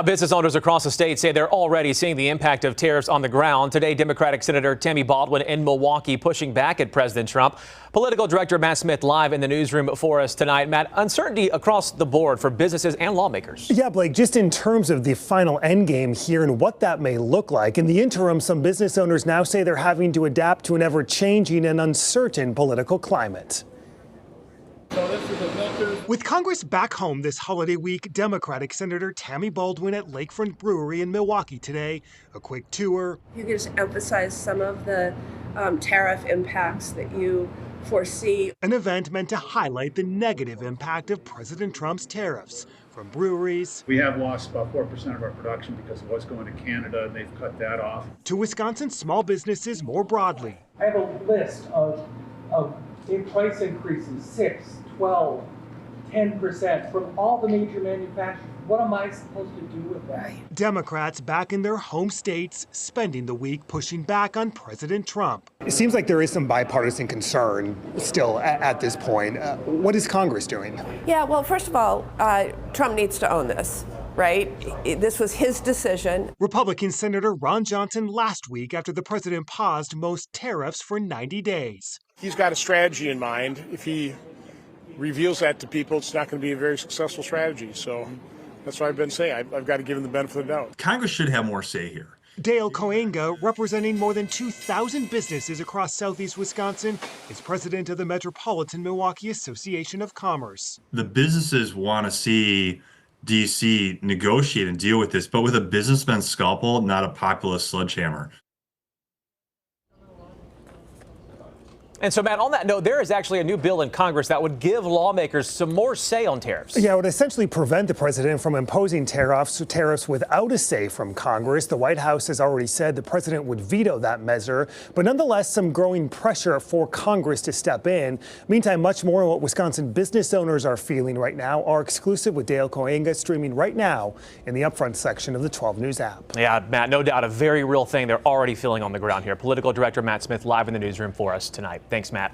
Business owners across the state say they're already seeing the impact of tariffs on the ground. Today, Democratic Senator Tammy Baldwin in Milwaukee pushing back at President Trump. Political director Matt Smith live in the newsroom for us tonight. Matt, uncertainty across the board for businesses and lawmakers. Yeah, Blake, just in terms of the final end game here and what that may look like. In the interim, some business owners now say they're having to adapt to an ever-changing and uncertain political climate. With Congress back home this holiday week, Democratic Senator Tammy Baldwin at Lakefront Brewery in Milwaukee today. A quick tour. You can just emphasize some of the tariff impacts that you foresee. An event meant to highlight the negative impact of President Trump's tariffs. From breweries. We have lost about 4% of our production because of what's going to Canada, and they've cut that off. To Wisconsin small businesses more broadly. I have a list of price increases, 6, 12, 10% from all the major manufacturers. What am I supposed to do with that? Democrats back in their home states spending the week pushing back on President Trump. It seems like there is some bipartisan concern still at this point. What is Congress doing? Yeah, well, first of all, Trump needs to own this, right? This was his decision. Republican Senator Ron Johnson last week after the president paused most tariffs for 90 days. He's got a strategy in mind. If he reveals that to people, it's not going to be a very successful strategy. So that's what I've been saying. I've got to give him the benefit of the doubt. Congress should have more say here. Dale Koenga, representing more than 2,000 businesses across southeast Wisconsin, is president of the Metropolitan Milwaukee Association of Commerce. The businesses want to see D.C. negotiate and deal with this, but with a businessman's scalpel, not a populist sledgehammer. And so, Matt, on that note, there is actually a new bill in Congress that would give lawmakers some more say on tariffs. Yeah, it would essentially prevent the president from imposing tariffs without a say from Congress. The White House has already said the president would veto that measure, but nonetheless, some growing pressure for Congress to step in. Meantime, much more on what Wisconsin business owners are feeling right now. Our exclusive with Dale Koenga streaming right now in the Upfront section of the 12 News app. Yeah, Matt, no doubt a very real thing they're already feeling on the ground here. Political director Matt Smith live in the newsroom for us tonight. Thanks, Matt.